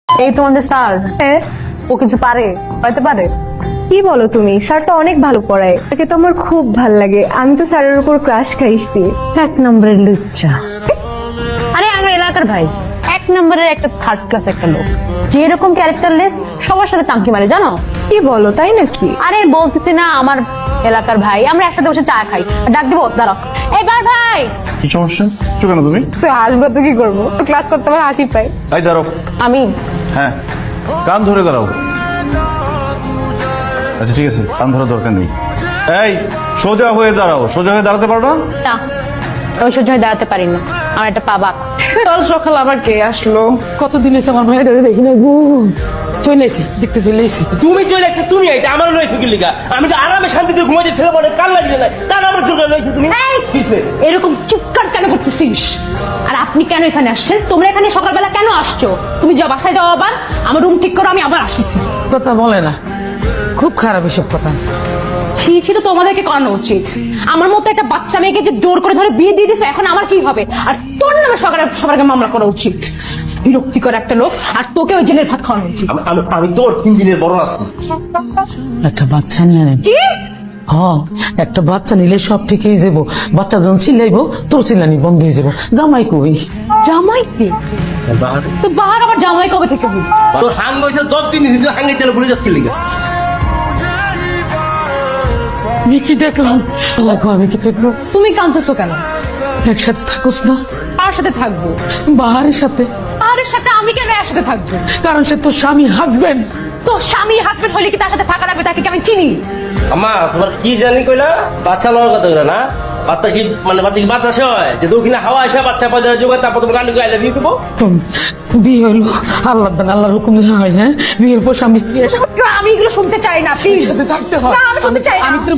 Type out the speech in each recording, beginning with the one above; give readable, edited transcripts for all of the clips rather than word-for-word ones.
এই তোমাদের স্যার ও কিছু পারতে পারে? কি বলো তুমি? স্যার তো অনেক ভালো পড়ায়, তাকে তো আমার খুব ভাল লাগে। আমি তো স্যারের উপর ক্রাশ খাইছি। এক নম্বরের লুচ্চা। আরে আমার এলাকার ভাই, এক নম্বরের একটা থার্ড ক্লাস একটা লোক, যেরকম ক্যারেক্টারলেস সবার সাথে টাঙ্কি মারে, জানো? কি বলো, তাই নাকি? আরে বলতেছি না, আমার এলাকার ভাই, আমরা একসাথে বসে চা খাই। ডাক দিব, দাঁড়াও। এইবার ভাই, কি সমস্যা? চুপ কেন তুমি? তো হাসবো তো কি করবো, ক্লাস করতে আমার হাসি পাই। এই দাঁড়াও। আমি হ্যাঁ, কান ধরে দাঁড়াও। আচ্ছা ঠিক আছে, কান ধরার দরকার নেই। এই সোজা হয়ে দাঁড়াও। সোজা হয়ে দাঁড়াতে পারো না? না, ওই সহ্য হয়ে দাঁড়াতে পারি না, আমার একটা পা বাঁকা। কাল সকাল আবার কে আসলো? কতদিন এসে আমার ভাইয়ের দেখি না গো। চলে এসে দেখতে চলে এসে তুমি চলে একটা তুমি আইতে আমার লইছো কি লিগা? আমি তো আরামে শান্তিতে ঘুমাইতে ছেলে পড়ে কাল লাগবে না, তার আমার দুর্গা লইছো তুমি। কিসে এরকম চুপকার কেন করতেছিস? আর আপনি কেন এখানে আসছেন? তোমরা এখানে সকালবেলা কেন আসছো? তুমি যা বাসায় যাও, আবার আমার রুম ঠিক করো, আমি আবার আসছি। কথা বলে না, খুব খারাপ এসব কথা। ছি তো তোমাদেরকে করানো উচিত। আমার মতো একটা বাচ্চা মেয়েকে যে জোর করে ধরে বিয়ে দিয়ে দিছো, এখন আমার কি হবে? আর তোর নামে সবার আগে মামলা করা উচিত। বিরক্তিকর একটা লোক, আর তোকে ওই জেলের ভাত খাওয়ানো উচিত। আমি তোর 3 দিনের বড় আছি। একটা বাচ্চা নিয়ে নেন। কি? হ্যাঁ, একটা বাচ্চা নিলে সব ঠিক হয়ে যাবো। বাচ্চা যখন চিল্লাইবো তোর চিল্লানি বন্ধ হয়ে যাবো। জামাই কই? জামাই কি? তো বাহার আবার জামাই কবে থেকে হইল? তোর হাং হইছে 10 দিন দিন হাঙ্গে চলে ভুলে যাস কি লিগা? আমি কি দেখলাম? আল্লাহ গো, আমি কি দেখলাম? তুমি কাঁদতেছো কেন? একসাথে থাকুস না কার সাথে থাকবো? বাহারের সাথে। বাহারের সাথে আমি কেন একসাথে থাকবো? কারণ সে তোর স্বামী, হাজবেন্ড। তো স্বামী হাজবেন্ড হলে কি তার সাথে থাকা লাগবে? তাকে কি আমি চিনি? আমা তোমার কি জানি কইলা? বাচ্চা লওয়ার কথা কইলা না? বাচ্চা কি মানে বাচ্চা কি বাতাসে হয় যে দক্ষিণে হাওয়া আসে বাচ্চা পয়দা যোগায়, তারপর তোমার গান গাইলে বিয়ে করবো? বিয়ে হইলো আল্লাহ দেন, আল্লাহর হুকুম হয়। হ্যাঁ, বিয়ের পর স্বামী স্ত্রী আমি এগুলো শুনতে চাই না, প্লিজ। একসাথে থাকতে হয়। না, আমি শুনতে চাই না। আমি তোর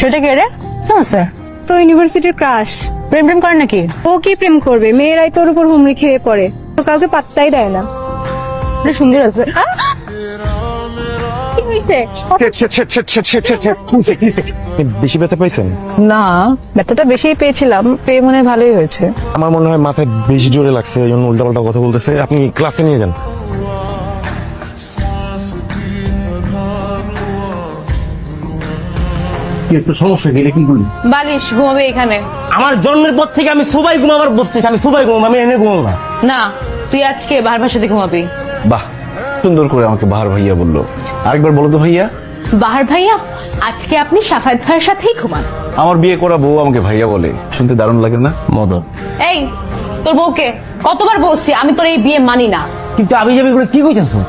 সেটা কে রে? স্যার তো ইউনিভার্সিটির ক্রাশ। প্রেম প্রেম করেন নাকি? ও কি প্রেম করবে? মেয়েরাই তোর উপর হুমড়ি খেয়ে পড়ে, তো কাউকে পাত্তাই দেয় না। সুন্দর আছে। কি হয়েছে? বেশি ব্যথা পাইছেন? না, ব্যথাটা বেশি পেয়েছিলাম, পেয়ে মনে হয় ভালোই হয়েছে। আমার মনে হয় মাথায় বেশি জোরে লাগছে, এই জন্য উল্টাপাল্টা কথা বলতেছে। আপনি ক্লাসে নিয়ে যান। কি একটু সমস্যা কি এটা কি বলি? বালিশ ঘুমাবে এখানে। আমার জন্মের পর থেকে আমি সবাই ঘুমাবার বসতেছি, আমি সবাই ঘুমাবো, আমি এনে ঘুমাবো না। না, তুই আজকে বাহার ভাষাতে ঘুমাবি। বাহ, সুন্দর করে আমাকে বাহার ভাইয়া বললো। আরেকবার বলো তো ভাইয়া। বাহার ভাইয়া, আজকে আপনি সাফায়েত ভাইয়ের সাথেই ঘুমান। আমার বিয়ে করা বউ আমাকে ভাইয়া বলে, শুনতে দারুণ লাগে না? মদন এই, তোর বউকে কতবার বলছি আমি তোর এই বিয়ে মানি না। কিন্তু আমি যাবি এগুলো কি কইতেছো?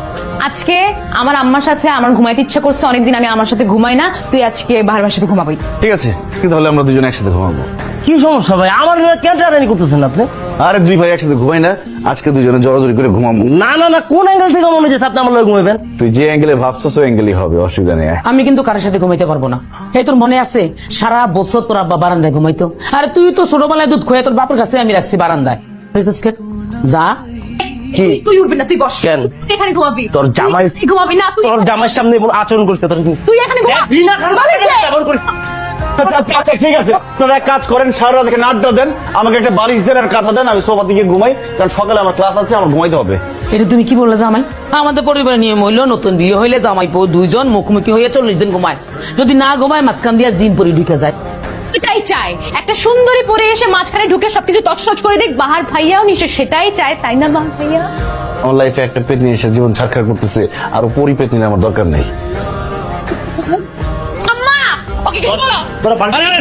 আজকে আমার আম্মার সাথে আমার ঘুমাইতে ইচ্ছা করছে, অনেকদিন আমি আমার সাথে ঘুমাই না, তুই আজকে বাহার ভাষাতে ঘুমাবি। ঠিক আছে, তাহলে আমরা দুজন একসাথে ঘুমাবো। কি সমস্যা ভাই? আমার কেন টানাটানি করতেছেন আপনি? আরে দুই ভাই একসাথে ঘুমাই না, আজকে দুজনে জড়াজড়ি করে ঘুমাবো। না না না, কোন অ্যাঙ্গেল থেকে মনে হচ্ছে আপনি আমার লগে ঘুমাবেন? তুই যে অ্যাঙ্গেলে ভাবছস ওই অ্যাঙ্গেলই হবে, অসুবিধা নেই। আমি কিন্তু কারোর সাথে ঘুমাইতে পারবো না। এই তোর মনে আছে সারা বছর তোর আব্বা বারান্দায় ঘুমাইতো? আরে তুই তো ছোটবেলায় দুধ খোয়া তোর বাপের কাছে আমি রাখছি বারান্দায়। যা। কি? তুই উঠবি না, তুই বস। কেন? তুই এখানে ঘুমাবি। তোর জামাই তুই ঘুমাবি না, তুই তোর জামাইয়ের সামনে এমন আচরণ করছে তোর। তুই এখানে ঘুমাবি না। আচ্ছা ঠিক আছে, আপনারা এক কাজ করেন, সারা রাত এখানে আড্ডা দেন, আমাকে একটা বালিশ দেন আর কাঁথা দেন, আমি সোফা দিকে ঘুমাই, কারণ সকালে আমার ক্লাস আছে, আমার ঘুমাইতে হবে। এটা তুমি কি বললে জামাই? আমাদের পরিবারের নিয়ম হইলো নতুন বিয়ে হইলে জামাই বউ দুইজন মুখোমুখি হয়ে 40 দিন ঘুমায়। যদি না ঘুমায় মাঝখান দিয়ে জিম পরি ঢুকে যায়। এটাই চাই, একটা সুন্দরী পরে এসে মাঝখানে ঢুকে সবকিছু তছনছ করে দেখ। বাহার ভাইয়াও নিশ্চয় সেটাই চায়, তাই না বাহার ভাইয়া? আমার লাইফে একটা পেট নিয়ে এসে জীবন ছাড়খাড় করতেছে, আর পরি পেট নিয়ে আমার দরকার নেই। আম্মা, ওকে কিছু বলো।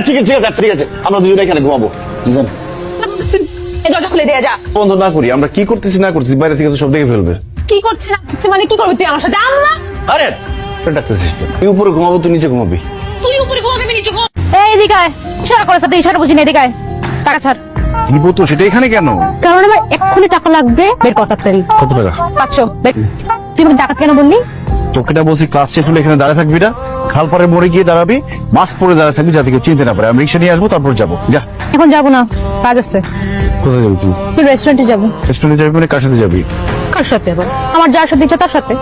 ঠিক আছে ঠিক আছে, আমরা দুজনে এখানে ঘুমাবো। বুঝলেন? এই দরজা খুলে দেয়া যা। বন্ধ না করি, আমরা কি করতেছি না করতেছি বাইরে থেকে তো সব দেখে ফেলবে। কি করছিস না করছিস মানে কি করবি তুই আমার সাথে? আম্মা, আরে ডাকতেছিস কেন? তুই উপরে ঘুমাবো, তুই নিচে ঘুমাবি। তুই উপরে ঘুমাবি, আমি নিচে ঘুমাবো। এই এদিকে আয়, ইশারা করে সাথে ইশারা বুঝি না, এদিকে আয়। টাকা ছাড়। দিব তো, সেটা এখানে কেন? কারণ আমার এক্ষুনি টাকা লাগবে, বের কর তাড়াতাড়ি। কত টাকা? 500 বের। তুই আমাকে ডাকাত কেন বললি? তোকেটা বলছি ক্লাস শেষ হলে এখানে দাঁড়িয়ে থাকবি না, খালপাড়ে মোড়ে গিয়ে দাঁড়াবি, মাস্ক পরে দাঁড়িয়ে থাকবি যাতে কেউ চিনতে না পারে। আমি রিক্সা নিয়ে আসবো, তারপর যাবো। যা। এখন যাবো না, কাজ আছে। কোথায় যাবি তুই? তুই রেস্টুরেন্টে যাবো। রেস্টুরেন্টে যাবি মানে কার সাথে যাবি? কার সাথে আবার? আমার যার সাথে ইচ্ছা তার সাথে।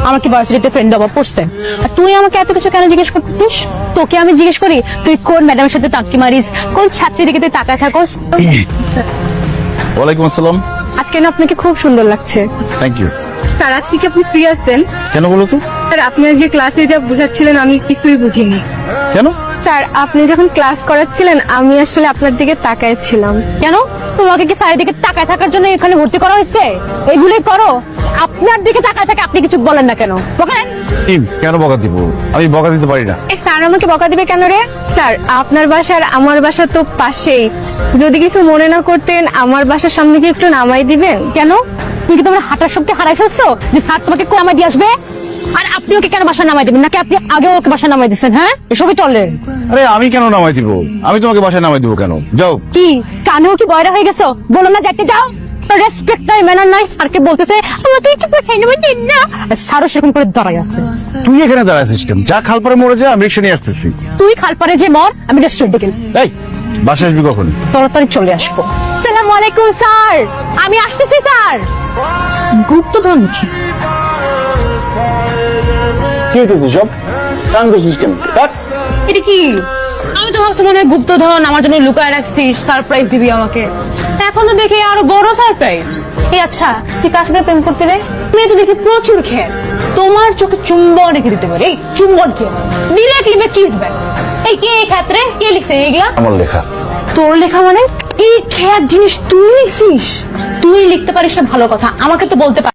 আমার কি ভার্সিটিতে ফ্রেন্ড অভাব পড়ছে? আর তুই আমাকে এত কিছু কেন জিজ্ঞেস করতেছিস? তোকে আমি জিজ্ঞেস করি তুই কোন ম্যাডামের সাথে টাক্কি মারিস, কোন ছাত্রীর দিকে তুই তাকায় থাকোস? ওয়ালাইকুম আসসালাম। আজকে না আপনাকে খুব সুন্দর লাগছে। Thank you. স্যার আজকে কি আপনি ফ্রি আছেন? কেন বলো তো? স্যার আপনি আজকে ক্লাসে যা বোঝাচ্ছিলেন আমি কিছুই বুঝিনি। কেন? স্যার আপনি যখন ক্লাস করাচ্ছিলেন আমি আসলে আপনার দিকে তাকাইছিলাম। কেন তোমাকে কি স্যারের দিকে তাকায় থাকার জন্য এখানে ভর্তি করা হয়েছে? এগুলোই করো। আপনার দিকে তাকায় থাকে, আপনি কিছু বলেন না কেন? বলেন। কেন বকা দিব? আমি বকা দিতে পারি না। স্যার আমাকে বকা দিবে কেন রে? স্যার আপনার বাসা আর আমার বাসা তো পাশেই, যদি কিছু মনে না করতেন আমার বাসার সামনে কি একটু নামাই দিবেন? কেন তুমি কি তোমার হাঁটার শক্তি হারাই ফেলছো যে স্যার তোমাকে নামাই দিয়ে আসবে? আর আপনি ওকে কেন বাসা নামাই দিবেন? নাকি আপনি আগে ওকে বাসা নামাই দিচ্ছেন? হ্যাঁ, এসবই চলে। আরে আমি কেন নামাই দিব? আমি তোমাকে বাসায় নামাই দিব কেন? যাও। কি কানেও কি বয়রা হয়ে গেছো? বলো না যাইতে, যাও। রেসপেক্ট নাই, ম্যানার নাই। স্যারকে বলতেছে আমাকে একটু পাঠিয়ে নেবেন দিন না। আর স্যারও সেরকম করে দাঁড়াই আছে। তুই এখানে দাঁড়াইছিস কেন? যা খাল পারে মরে যা, আমি রিক্সা নিয়ে আসতেছি। তুই খালপারে যে মর, আমি রেস্টুরেন্টে গেলাম। এই বাসায় আসবি কখন? তাড়াতাড়ি চলে আসবো। সালাম আলাইকুম স্যার, আমি আসতেছি স্যার। গুপ্তধন কি? কি হইতেছে সব? কান করছিস কেন? এটা কি? আমি তো ভাবছি মনে হয় গুপ্তধন আমার জন্য লুকায় রাখছিস, সারপ্রাইজ দিবি আমাকে। এখন তো দেখি আরো বড় সারপ্রাইজ। এই আচ্ছা, তুই কার সাথে প্রেম করতে রে? মেয়ে তো দেখি প্রচুর খেয়ে, তোমার চোখে চুম্বন রেখে দিতে পারে। এই চুম্বন কে ডিরেক্টলি মে কিস ব্যাক। এই কে এই ক্ষেত্রে কে লিখছে এইগুলা? আমার লেখা। তোর লেখা মানে? এই খেয়ার জিনিস তুই লিখছিস? তুই লিখতে পারিস না ভালো কথা, আমাকে তো বলতে পারিস।